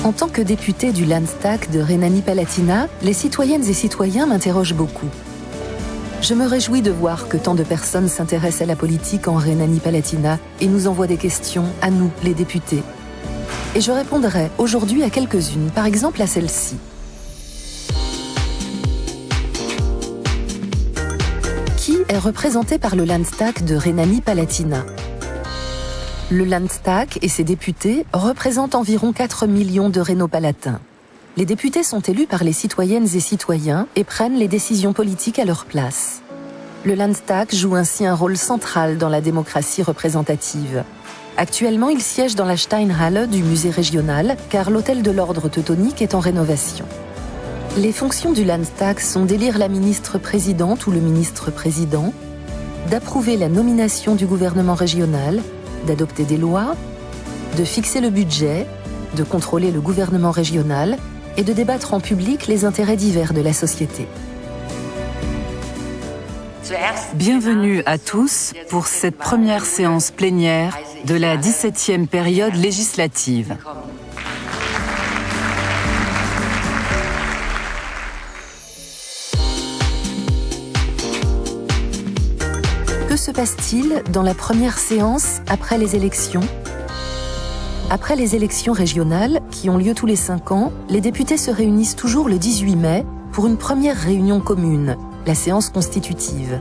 En tant que député du Landtag de Rhénanie-Palatinat, les citoyennes et citoyens m'interrogent beaucoup. Je me réjouis de voir que tant de personnes s'intéressent à la politique en Rhénanie-Palatinat et nous envoient des questions à nous, les députés. Et je répondrai aujourd'hui à quelques-unes, par exemple à celle-ci. Qui est représenté par le Landtag de Rhénanie-Palatinat ? Le Landtag et ses députés représentent environ 4 millions de Rhéno-Palatins. Les députés sont élus par les citoyennes et citoyens et prennent les décisions politiques à leur place. Le Landtag joue ainsi un rôle central dans la démocratie représentative. Actuellement, il siège dans la Steinhalle du musée régional, car l'hôtel de l'ordre teutonique est en rénovation. Les fonctions du Landtag sont d'élire la ministre-présidente ou le ministre-président, d'approuver la nomination du gouvernement régional, d'adopter des lois, de fixer le budget, de contrôler le gouvernement régional et de débattre en public les intérêts divers de la société. Bienvenue à tous pour cette première séance plénière de la 17e période législative. Que se passe-t-il dans la première séance après les élections ? Après les élections régionales, qui ont lieu tous les 5 ans, les députés se réunissent toujours le 18 mai pour une première réunion commune, la séance constitutive.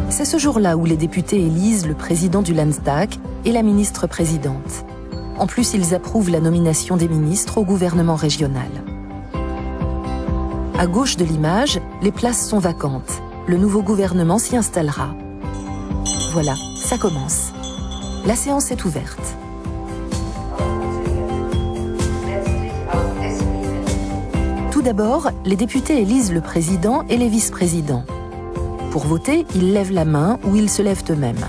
C'est ce jour-là où les députés élisent le président du Landtag et la ministre-présidente. En plus, ils approuvent la nomination des ministres au gouvernement régional. À gauche de l'image, les places sont vacantes. Le nouveau gouvernement s'y installera. Voilà, ça commence. La séance est ouverte. Tout d'abord, les députés élisent le président et les vice-présidents. Pour voter, ils lèvent la main ou ils se lèvent eux-mêmes.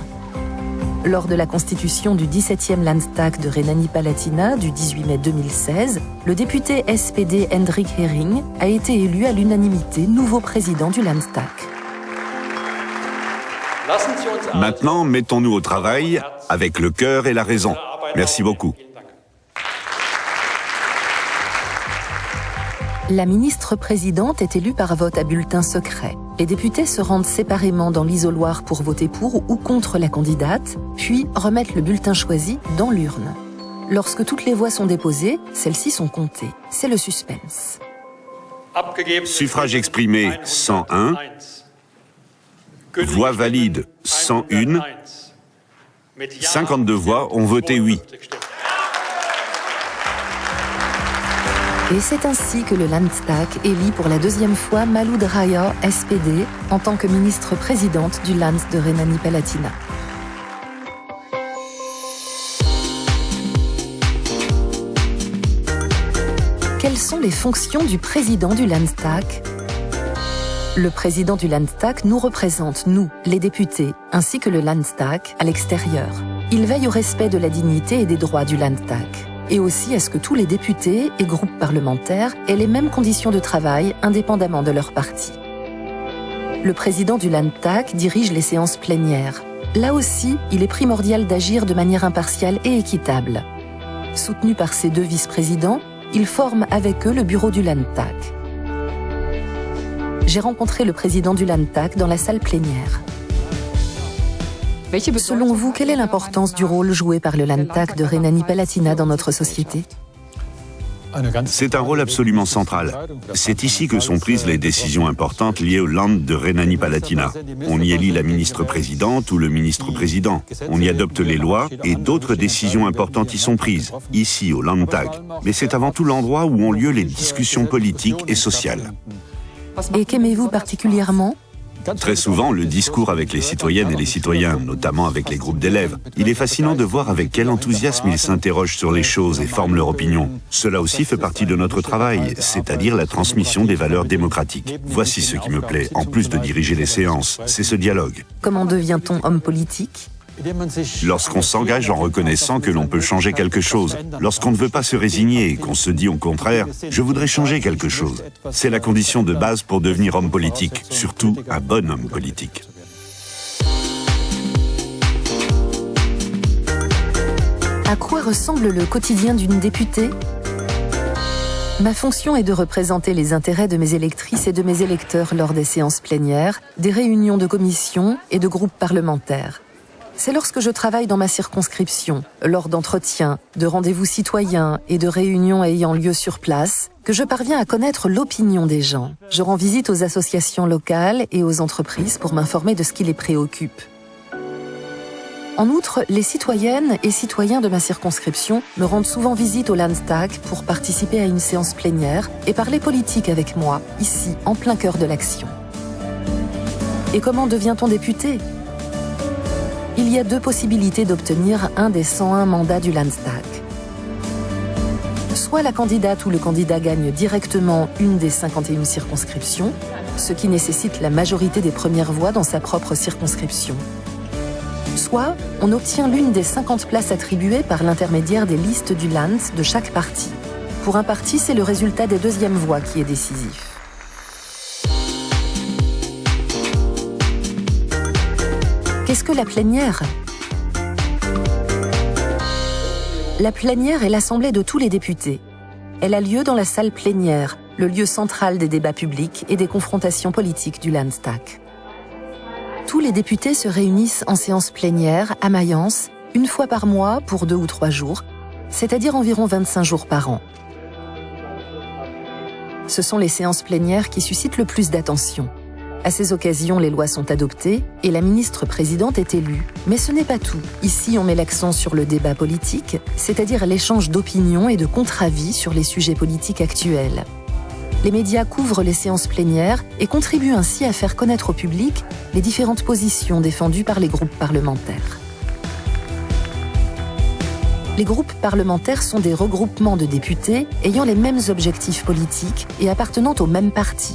Lors de la constitution du 17e Landtag de Rhénanie-Palatinat du 18 mai 2016, le député SPD Hendrik Hering a été élu à l'unanimité nouveau président du Landtag. Maintenant, mettons-nous au travail avec le cœur et la raison. Merci beaucoup. La ministre-présidente est élue par vote à bulletin secret. Les députés se rendent séparément dans l'isoloir pour voter pour ou contre la candidate, puis remettent le bulletin choisi dans l'urne. Lorsque toutes les voix sont déposées, celles-ci sont comptées. C'est le suspense. Suffrage exprimé 101. Voix valide 101. 52 voix ont voté oui. Et c'est ainsi que le Landtag élit pour la 2e fois Malou Dreyer, SPD, en tant que ministre-présidente du Land de Rhénanie-Palatinat. Quelles sont les fonctions du président du Landtag ? Le président du Landtag nous représente, nous, les députés, ainsi que le Landtag à l'extérieur. Il veille au respect de la dignité et des droits du Landtag, et aussi à ce que tous les députés et groupes parlementaires aient les mêmes conditions de travail indépendamment de leur parti. Le président du Landtag dirige les séances plénières. Là aussi, il est primordial d'agir de manière impartiale et équitable. Soutenu par ses 2 vice-présidents, il forme avec eux le bureau du Landtag. J'ai rencontré le président du Landtag dans la salle plénière. Selon vous, quelle est l'importance du rôle joué par le Landtag de Rhénanie-Palatinat dans notre société ? C'est un rôle absolument central. C'est ici que sont prises les décisions importantes liées au Land de Rhénanie-Palatinat. On y élit la ministre-présidente ou le ministre-président. On y adopte les lois et d'autres décisions importantes y sont prises, ici au Landtag. Mais c'est avant tout l'endroit où ont lieu les discussions politiques et sociales. Et qu'aimez-vous particulièrement ? Très souvent, le discours avec les citoyennes et les citoyens, notamment avec les groupes d'élèves. Il est fascinant de voir avec quel enthousiasme ils s'interrogent sur les choses et forment leur opinion. Cela aussi fait partie de notre travail, c'est-à-dire la transmission des valeurs démocratiques. Voici ce qui me plaît, en plus de diriger les séances, c'est ce dialogue. Comment devient-on homme politique ? Lorsqu'on s'engage en reconnaissant que l'on peut changer quelque chose, lorsqu'on ne veut pas se résigner et qu'on se dit au contraire « je voudrais changer quelque chose », c'est la condition de base pour devenir homme politique, surtout un bon homme politique. À quoi ressemble le quotidien d'une députée ? Ma fonction est de représenter les intérêts de mes électrices et de mes électeurs lors des séances plénières, des réunions de commissions et de groupes parlementaires. C'est lorsque je travaille dans ma circonscription, lors d'entretiens, de rendez-vous citoyens et de réunions ayant lieu sur place, que je parviens à connaître l'opinion des gens. Je rends visite aux associations locales et aux entreprises pour m'informer de ce qui les préoccupe. En outre, les citoyennes et citoyens de ma circonscription me rendent souvent visite au Landtag pour participer à une séance plénière et parler politique avec moi, ici, en plein cœur de l'action. Et comment devient-on député ? Il y a 2 possibilités d'obtenir un des 101 mandats du Landtag. Soit la candidate ou le candidat gagne directement une des 51 circonscriptions, ce qui nécessite la majorité des premières voix dans sa propre circonscription. Soit on obtient l'une des 50 places attribuées par l'intermédiaire des listes du Land de chaque parti. Pour un parti, c'est le résultat des 2e voix qui est décisif. Qu'est-ce que la plénière ? La plénière est l'assemblée de tous les députés. Elle a lieu dans la salle plénière, le lieu central des débats publics et des confrontations politiques du Landtag. Tous les députés se réunissent en séance plénière à Mayence, une fois par mois pour 2 ou 3 jours, c'est-à-dire environ 25 jours par an. Ce sont les séances plénières qui suscitent le plus d'attention. À ces occasions, les lois sont adoptées et la ministre-présidente est élue. Mais ce n'est pas tout. Ici, on met l'accent sur le débat politique, c'est-à-dire l'échange d'opinions et de contre-avis sur les sujets politiques actuels. Les médias couvrent les séances plénières et contribuent ainsi à faire connaître au public les différentes positions défendues par les groupes parlementaires. Les groupes parlementaires sont des regroupements de députés ayant les mêmes objectifs politiques et appartenant au même parti.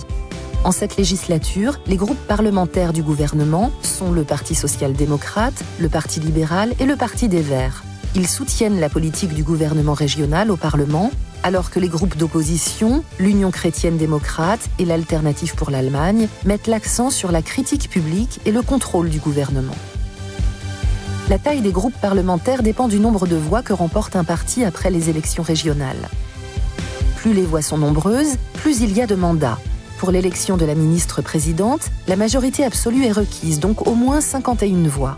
En cette législature, les groupes parlementaires du gouvernement sont le Parti social-démocrate, le Parti libéral et le Parti des Verts. Ils soutiennent la politique du gouvernement régional au Parlement, alors que les groupes d'opposition, l'Union chrétienne-démocrate et l'Alternative pour l'Allemagne, mettent l'accent sur la critique publique et le contrôle du gouvernement. La taille des groupes parlementaires dépend du nombre de voix que remporte un parti après les élections régionales. Plus les voix sont nombreuses, plus il y a de mandats. Pour l'élection de la ministre-présidente, la majorité absolue est requise, donc au moins 51 voix.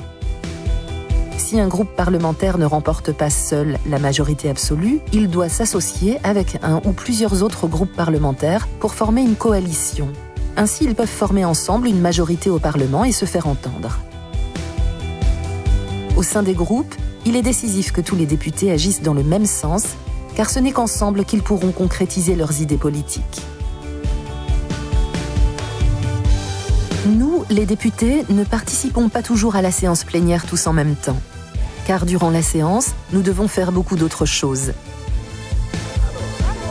Si un groupe parlementaire ne remporte pas seul la majorité absolue, il doit s'associer avec un ou plusieurs autres groupes parlementaires pour former une coalition. Ainsi, ils peuvent former ensemble une majorité au Parlement et se faire entendre. Au sein des groupes, il est décisif que tous les députés agissent dans le même sens, car ce n'est qu'ensemble qu'ils pourront concrétiser leurs idées politiques. Nous, les députés, ne participons pas toujours à la séance plénière tous en même temps. Car durant la séance, nous devons faire beaucoup d'autres choses.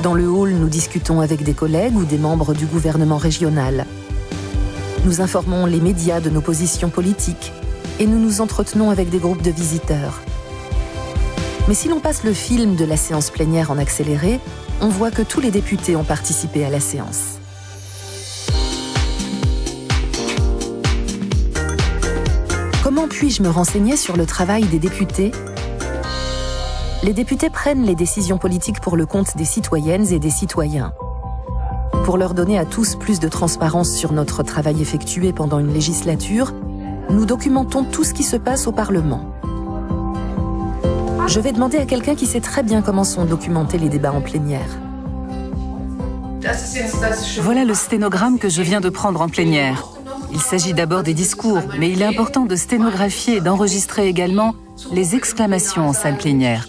Dans le hall, nous discutons avec des collègues ou des membres du gouvernement régional. Nous informons les médias de nos positions politiques et nous nous entretenons avec des groupes de visiteurs. Mais si l'on passe le film de la séance plénière en accéléré, on voit que tous les députés ont participé à la séance. Comment puis-je me renseigner sur le travail des députés ? Les députés prennent les décisions politiques pour le compte des citoyennes et des citoyens. Pour leur donner à tous plus de transparence sur notre travail effectué pendant une législature, nous documentons tout ce qui se passe au Parlement. Je vais demander à quelqu'un qui sait très bien comment sont documentés les débats en plénière. Voilà le sténogramme que je viens de prendre en plénière. Il s'agit d'abord des discours, mais il est important de sténographier et d'enregistrer également les exclamations en salle plénière.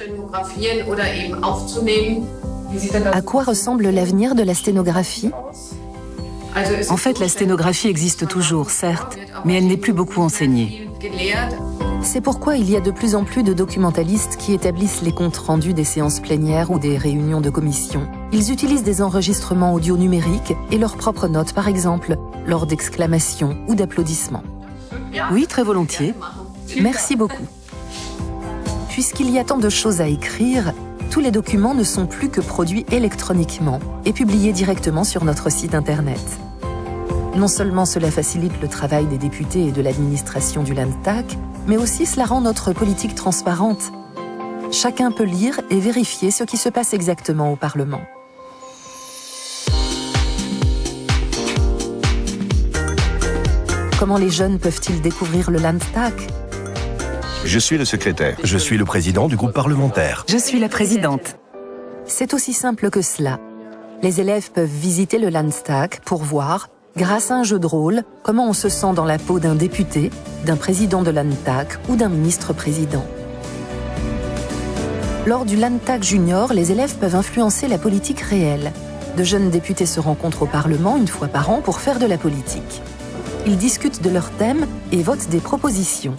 À quoi ressemble l'avenir de la sténographie ? En fait, la sténographie existe toujours, certes, mais elle n'est plus beaucoup enseignée. C'est pourquoi il y a de plus en plus de documentalistes qui établissent les comptes rendus des séances plénières ou des réunions de commission. Ils utilisent des enregistrements audio numériques et leurs propres notes, par exemple, lors d'exclamations ou d'applaudissements. Oui, très volontiers. Merci beaucoup. Puisqu'il y a tant de choses à écrire, tous les documents ne sont plus que produits électroniquement et publiés directement sur notre site Internet. Non seulement cela facilite le travail des députés et de l'administration du Landtag, mais aussi cela rend notre politique transparente. Chacun peut lire et vérifier ce qui se passe exactement au Parlement. Comment les jeunes peuvent-ils découvrir le Landtag? Je suis le secrétaire. Je suis le président du groupe parlementaire. Je suis la présidente. C'est aussi simple que cela. Les élèves peuvent visiter le Landtag pour voir, grâce à un jeu de rôle, comment on se sent dans la peau d'un député, d'un président de Landtag ou d'un ministre-président. Lors du Landtag Junior, les élèves peuvent influencer la politique réelle. De jeunes députés se rencontrent au Parlement une fois par an pour faire de la politique. Ils discutent de leurs thèmes et votent des propositions.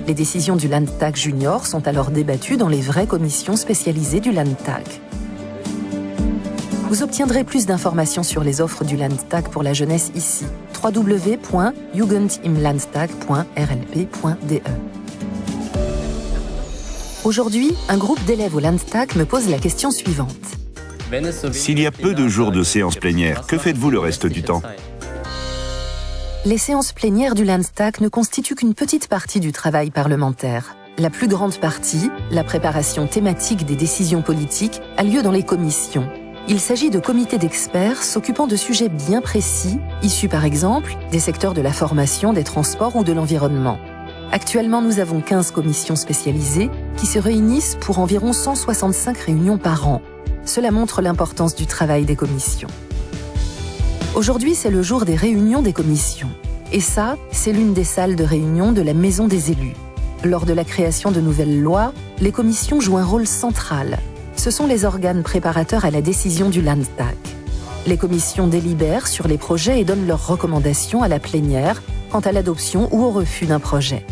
Les décisions du Landtag Junior sont alors débattues dans les vraies commissions spécialisées du Landtag. Vous obtiendrez plus d'informations sur les offres du Landtag pour la jeunesse ici, www.jugendimlandtag.rlp.de. Aujourd'hui, un groupe d'élèves au Landtag me pose la question suivante. S'il y a peu de jours de séance plénière, que faites-vous le reste du temps? Les séances plénières du Landtag ne constituent qu'une petite partie du travail parlementaire. La plus grande partie, la préparation thématique des décisions politiques, a lieu dans les commissions. Il s'agit de comités d'experts s'occupant de sujets bien précis, issus par exemple des secteurs de la formation, des transports ou de l'environnement. Actuellement, nous avons 15 commissions spécialisées qui se réunissent pour environ 165 réunions par an. Cela montre l'importance du travail des commissions. Aujourd'hui, c'est le jour des réunions des commissions. Et ça, c'est l'une des salles de réunion de la Maison des élus. Lors de la création de nouvelles lois, les commissions jouent un rôle central. Ce sont les organes préparateurs à la décision du Landtag. Les commissions délibèrent sur les projets et donnent leurs recommandations à la plénière quant à l'adoption ou au refus d'un projet.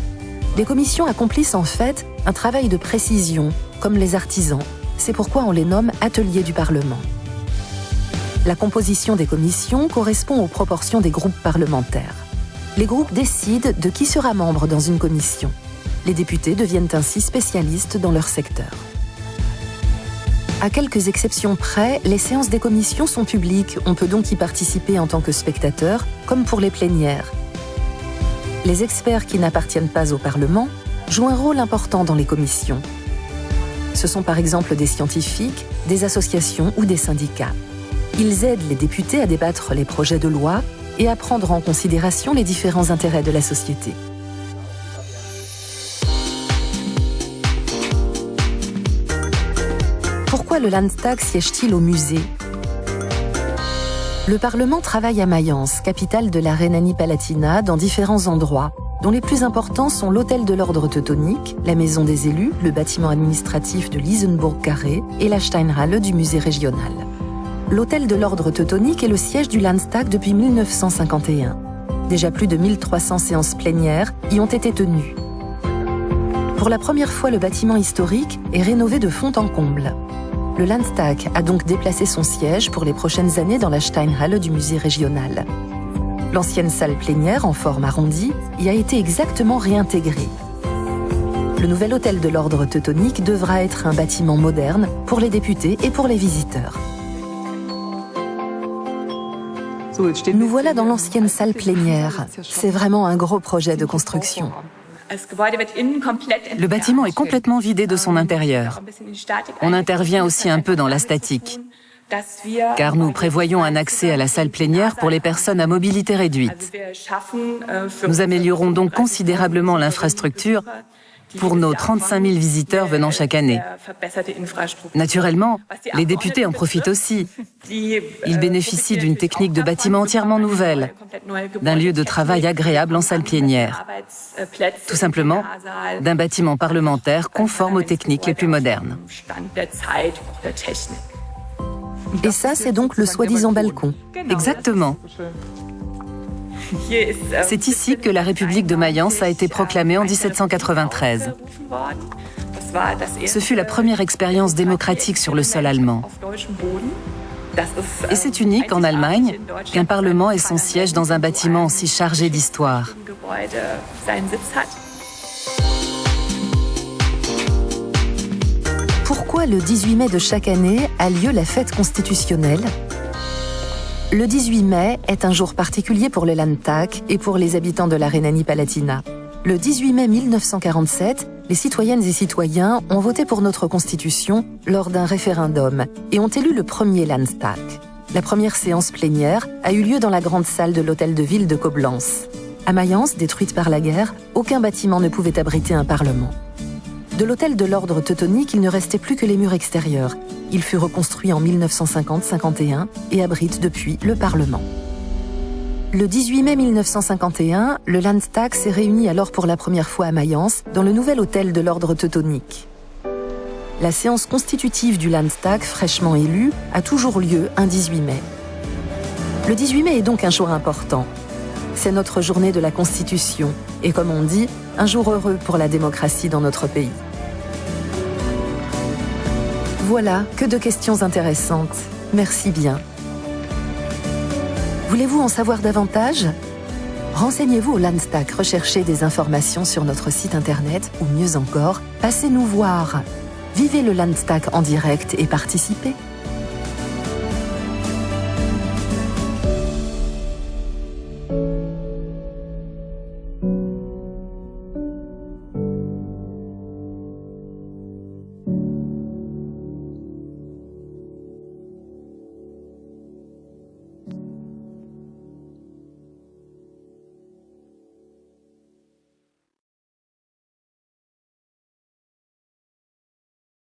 Les commissions accomplissent en fait un travail de précision, comme les artisans. C'est pourquoi on les nomme ateliers du Parlement. La composition des commissions correspond aux proportions des groupes parlementaires. Les groupes décident de qui sera membre dans une commission. Les députés deviennent ainsi spécialistes dans leur secteur. À quelques exceptions près, les séances des commissions sont publiques. On peut donc y participer en tant que spectateur, comme pour les plénières. Les experts qui n'appartiennent pas au Parlement jouent un rôle important dans les commissions. Ce sont par exemple des scientifiques, des associations ou des syndicats. Ils aident les députés à débattre les projets de loi et à prendre en considération les différents intérêts de la société. Pourquoi le Landtag siège-t-il au musée? Le Parlement travaille à Mayence, capitale de la Rhénanie-Palatinat, dans différents endroits, dont les plus importants sont l'Hôtel de l'Ordre Teutonique, la Maison des élus, le bâtiment administratif de l'Isenburg-Carré et la Steinhalle du musée régional. L'Hôtel de l'Ordre Teutonique est le siège du Landtag depuis 1951. Déjà plus de 1300 séances plénières y ont été tenues. Pour la première fois, le bâtiment historique est rénové de fond en comble. Le Landtag a donc déplacé son siège pour les prochaines années dans la Steinhalle du musée régional. L'ancienne salle plénière, en forme arrondie, y a été exactement réintégrée. Le nouvel hôtel de l'Ordre Teutonique devra être un bâtiment moderne pour les députés et pour les visiteurs. Nous voilà dans l'ancienne salle plénière. C'est vraiment un gros projet de construction. Le bâtiment est complètement vidé de son intérieur. On intervient aussi un peu dans la statique, car nous prévoyons un accès à la salle plénière pour les personnes à mobilité réduite. Nous améliorons donc considérablement l'infrastructure pour nos 35 000 visiteurs venant chaque année. Naturellement, les députés en profitent aussi. Ils bénéficient d'une technique de bâtiment entièrement nouvelle, d'un lieu de travail agréable en salle plénière. Tout simplement, d'un bâtiment parlementaire conforme aux techniques les plus modernes. Et ça, c'est donc le soi-disant balcon. Exactement. C'est ici que la République de Mayence a été proclamée en 1793. Ce fut la première expérience démocratique sur le sol allemand. Et c'est unique en Allemagne qu'un parlement ait son siège dans un bâtiment aussi chargé d'histoire. Pourquoi le 18 mai de chaque année a lieu la fête constitutionnelle ? Le 18 mai est un jour particulier pour le Landtag et pour les habitants de la Rhénanie-Palatinat. Le 18 mai 1947, les citoyennes et citoyens ont voté pour notre Constitution lors d'un référendum et ont élu le premier Landtag. La première séance plénière a eu lieu dans la grande salle de l'hôtel de ville de Koblenz. À Mayence, détruite par la guerre, aucun bâtiment ne pouvait abriter un parlement. De l'hôtel de l'ordre teutonique, il ne restait plus que les murs extérieurs. Il fut reconstruit en 1950-51 et abrite depuis le Parlement. Le 18 mai 1951, le Landtag s'est réuni alors pour la première fois à Mayence, dans le nouvel hôtel de l'ordre teutonique. La séance constitutive du Landtag, fraîchement élu, a toujours lieu un 18 mai. Le 18 mai est donc un jour important. C'est notre journée de la Constitution et, comme on dit, un jour heureux pour la démocratie dans notre pays. Voilà, que de questions intéressantes. Merci bien. Voulez-vous en savoir davantage? Renseignez-vous au Landtag, recherchez des informations sur notre site internet ou mieux encore, passez nous voir. Vivez le Landtag en direct et participez.